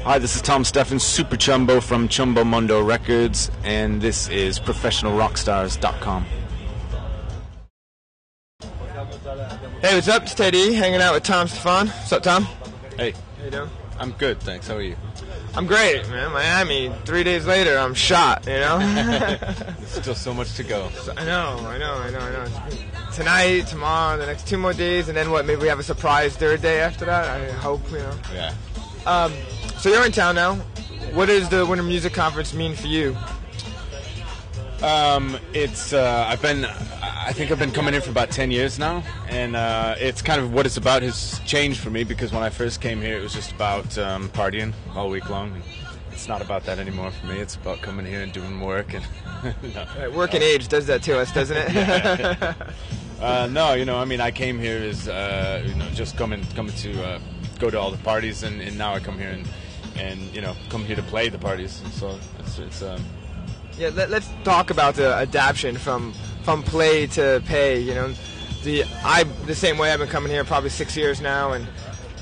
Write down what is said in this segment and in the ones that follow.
Hi, this is Tom Stephan, Superchumbo from Chumbo Mundo Records, and this is ProfessionalRockstars.com. Hey, what's up? It's Teddy, hanging out with Tom Stephan. What's up, Tom? Hey. How you doing? I'm good, thanks. How are you? I'm great, man. Miami, 3 days later, I'm shot, you know? There's still so much to go. I know. Tonight, tomorrow, the next 2 more days, and then what, maybe we have a surprise third day after that? I hope, you know. Yeah. So you're in town now. What does the Winter Music Conference mean for you? I think I've been coming in for about 10 years now, and it's kind of what it's about has changed for me, because when I first came here it was just about partying all week long. And it's not about that anymore for me. It's about coming here and doing work. And Right, work and age does that to us, doesn't it? No, I mean, I came here as just coming to go to all the parties, and now I come here and come here to play the parties. And so it's Yeah, let's talk about the adaptation from play to pay. The same way I've been coming here probably 6 years now, and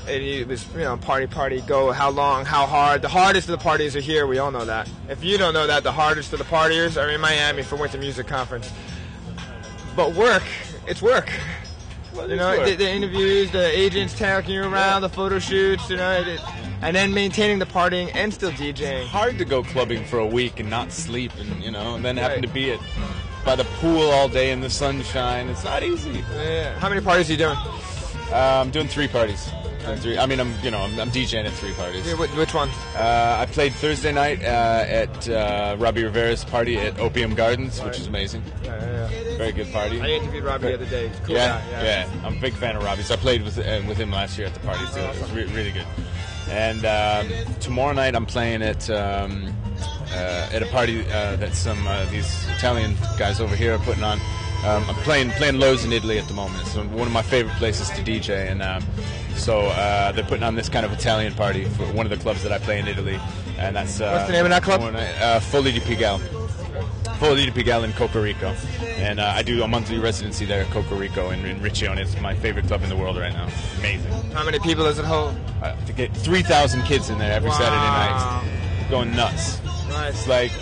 it was party go, how long, how hard. The hardest of the parties are here. We all know that. If you don't know that, the hardest of the partiers are in Miami for Winter Music Conference. But it's work. Well, the interviews, the agents taking you around, the photo shoots, and then maintaining the partying and still DJing. Hard to go clubbing for a week and not sleep, and then having to be by the pool all day in the sunshine. It's not easy. Yeah. How many parties are you doing? I'm doing 3 parties. I'm DJing at 3 parties. Yeah, which one? I played Thursday night at Robbie Rivera's party at Opium Gardens, which is amazing. Yeah. Very good party. I interviewed Robbie the other day. He's a cool guy. Yeah. I'm a big fan of Robbie's. I played with him last year at the party too. It was really good. And tomorrow night I'm playing at a party that some these Italian guys over here are putting on. I'm playing Lowe's in Italy at the moment. It's one of my favorite places to DJ, and so they're putting on this kind of Italian party for one of the clubs that I play in Italy, and that's what's the name of that club? Folli di Pigalle in Cocorico, and I do a monthly residency there at Cocorico in Riccione. It's my favorite club in the world right now. Amazing. How many people does it hold? To get 3,000 kids in there every Saturday night, going nuts. Nice. It's like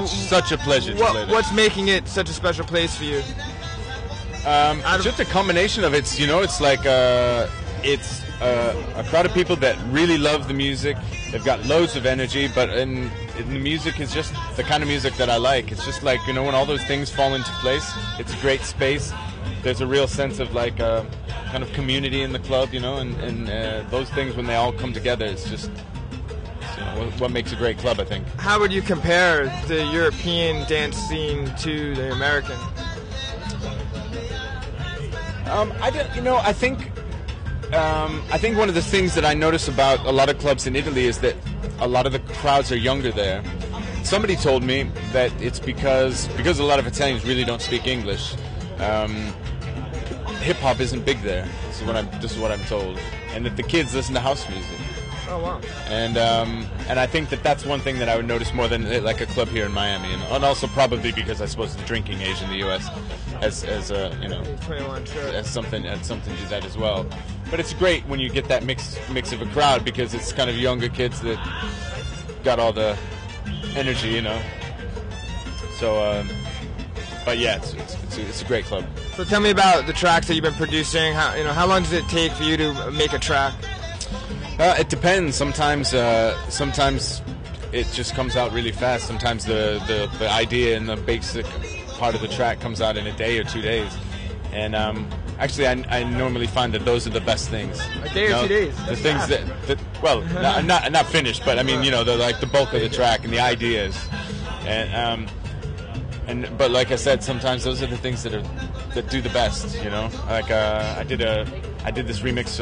such a pleasure to play there. What's making it such a special place for you? Just a combination of it. It's like it's a crowd of people that really love the music. They've got loads of energy, but the music is just the kind of music that I like. It's just like, when all those things fall into place, it's a great space. There's a real sense of like kind of community in the club, and those things, when they all come together, it's just what makes a great club, I think. How would you compare the European dance scene to the American? I think one of the things that I notice about a lot of clubs in Italy is that a lot of the crowds are younger there. Somebody told me that it's because a lot of Italians really don't speak English. Hip hop isn't big there. This is what I'm told, and that the kids listen to house music. Oh wow! And I think that's one thing that I would notice more than like a club here in Miami, and also probably because I suppose the drinking age in the U.S. has something to do that as well. But it's great when you get that mix of a crowd, because it's kind of younger kids that got all the energy, So, but yeah, it's a great club. So tell me about the tracks that you've been producing. How long does it take for you to make a track? It depends. Sometimes it just comes out really fast. Sometimes the idea and the basic part of the track comes out in a day or 2 days. And actually, I normally find that those are the best things. A day or 2 days. The things that not finished, but I mean, they're like the bulk of the track and the ideas. But like I said, sometimes those are the things that do the best. Like I did this remix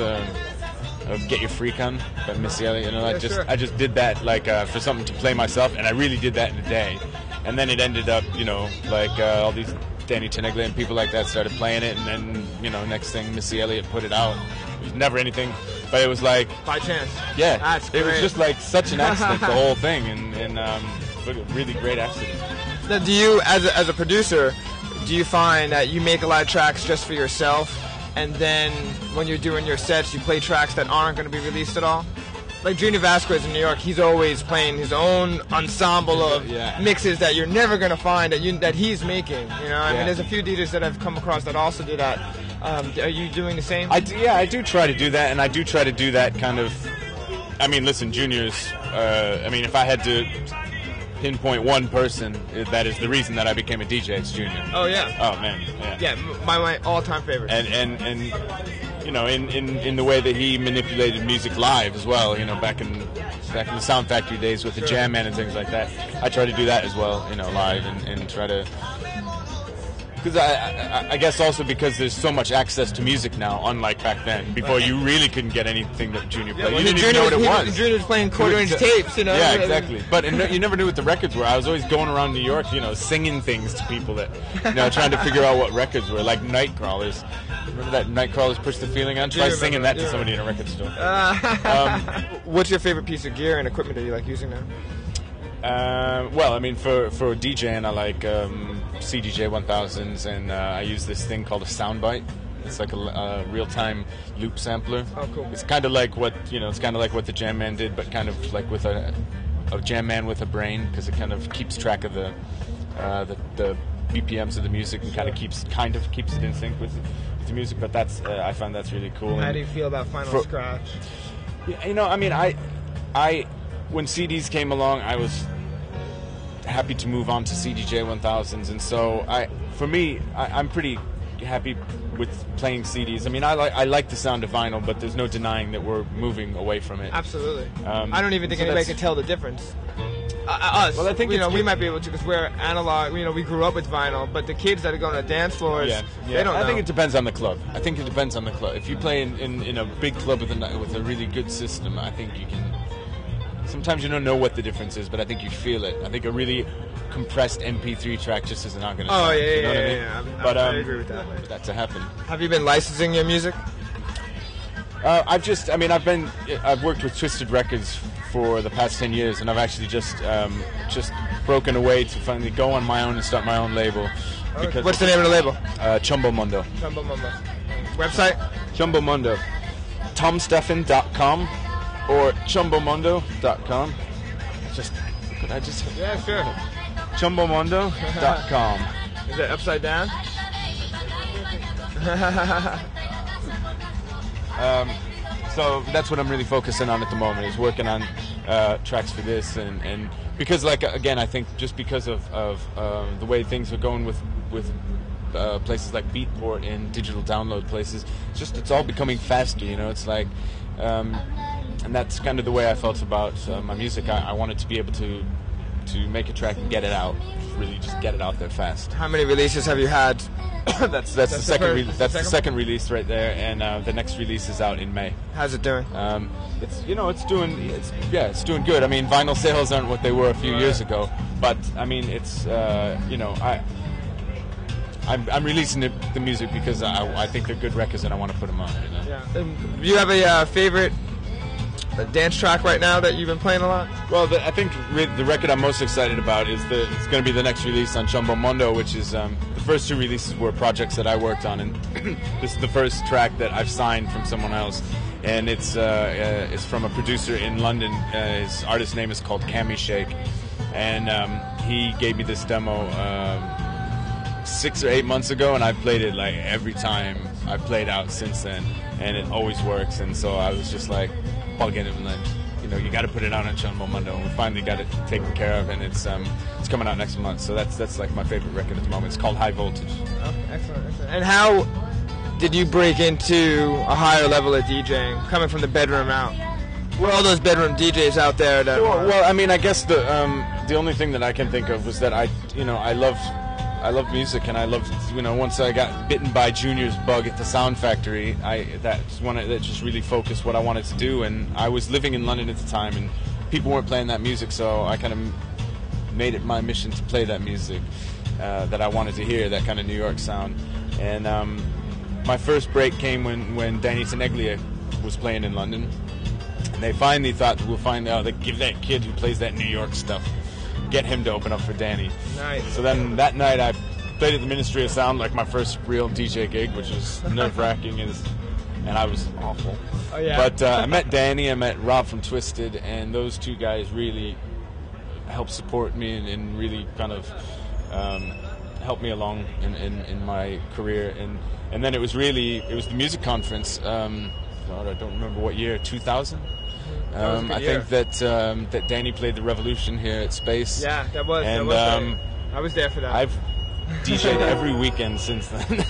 of "Get Your Freak On" by Missy Elliott. I just did that like for something to play myself, and I really did that in a day. And then it ended up, all these Danny Teneglia and people like that started playing it, and then next thing Missy Elliott put it out. It was never anything, but it was like by chance. Yeah, that's great. It was just like such an accident, the whole thing, and a really great accident. Now, do you, as a producer, do you find that you make a lot of tracks just for yourself, and then when you're doing your sets, you play tracks that aren't going to be released at all? like Junior Vasquez in New York, he's always playing his own ensemble of mixes that you're never gonna find that he's making. You know, I mean, there's a few DJs that I've come across that also do that. Are you doing the same? I do try to do that, and I do try to do that kind of. I mean, listen, Junior's. I mean, if I had to pinpoint one person, that is the reason that I became a DJ. It's Junior. Oh yeah. Oh man. Yeah. My all-time favorite. And you know, in the way that he manipulated music live as well. You know, back in the Sound Factory days with the Jam Man and things like that. I try to do that as well. You know, live and try to. Because I guess also because there's so much access to music now, unlike back then. Before you really couldn't get anything that Junior played. You didn't even know what it was. Junior was playing quarter-inch tapes, you know. Yeah, exactly. But you never knew what the records were. I was always going around New York, you know, singing things to people that, you know, trying to figure out what records were, like Nightcrawlers. Remember that Nightcrawlers Push the Feeling On? Try singing that to somebody in a record store. What's your favorite piece of gear and equipment that you like using now? Well, I mean, for DJing, I like CDJ 1000s, and I use this thing called a soundbite. It's like a real-time loop sampler. Oh, cool. It's kind of like what the Jam Man did, but kind of like with a Jam Man with a brain, because it kind of keeps track of the BPMs of the music and kind of keeps it in sync with the music. But that's I find that's really cool. How do you feel about Final Scratch? You know, I mean, I when CDs came along, I was happy to move on to CDJ 1000s, and so I'm pretty happy with playing CDs. I mean, I like the sound of vinyl, but there's no denying that we're moving away from it. Absolutely. I don't even think anybody can tell the difference. Us. Well, I think we might be able to because we're analog. You know, we grew up with vinyl, but the kids that are going to dance floors, they don't know. I think it depends on the club. If you play in a big club with a really good system, I think you can. Sometimes you don't know what the difference is, but I think you feel it. I think a really compressed MP3 track just is not going to. Oh sound, yeah, you know what I mean? But I agree with that. For that to happen. Have you been licensing your music? I've worked with Twisted Records for the past 10 years, and I've actually just broken away to finally go on my own and start my own label. Because what's the name of the label? Chumbo Mundo. Chumbo Mundo. Website? Chumbo Mundo. TomStephan.com or ChumboMundo.com. Yeah, sure. ChumboMundo.com. Is that upside down? So that's what I'm really focusing on at the moment, is working on tracks for this, and because, like, again, I think just because of the way things are going with places like Beatport and digital download places, it's all becoming faster, you know. It's like, and that's kind of the way I felt about my music. I wanted to be able to make a track and get it out, really just get it out there fast. How many releases have you had? That's the second release right there, and the next release is out in May. How's it doing? It's doing good. I mean, vinyl sales aren't what they were a few years ago, but I mean, it's I'm releasing the music because I think they're good records and I want to put them on. You know? Yeah. Do you have a favorite dance track right now that you've been playing a lot? Well, I think the record I'm most excited about is it's going to be the next release on Chumbo Mundo, which is the first two releases were projects that I worked on, and this is the first track that I've signed from someone else, and it's from a producer in London. His artist name is called Cammy Shake, and he gave me this demo 6 or 8 months ago, and I've played it like every time I've played out since then, and it always works. And so I was just like bugging him, like, you know, you got to put it out on Chumbo Mundo, and we finally got it taken care of, and it's coming out next month. So that's like my favorite record at the moment. It's called High Voltage. Oh, excellent. And how did you break into a higher level of DJing, coming from the bedroom out? Well, all those bedroom DJs out there that. Well, I mean, I guess the only thing that I can think of was that I love music, and I loved, once I got bitten by Junior's bug at the Sound Factory, that just really focused what I wanted to do. And I was living in London at the time, and people weren't playing that music, so I kind of made it my mission to play that music that I wanted to hear, that kind of New York sound. And my first break came when Danny Tenaglia was playing in London. And they finally thought, they give that kid who plays that New York stuff, get him to open up for Danny. Nice. So then that night I played at the Ministry of Sound, like my first real DJ gig, which was nerve-wracking as and I was awful. Oh yeah. But I met Danny, I met Rob from Twisted, and those two guys really helped support me and really kind of helped me along in my career. And then it was the music conference. God, I don't remember what year, 2000. I think that Danny played the Revolution here at Space. Yeah, that was. And I was there for that. I've DJ'd every weekend since then.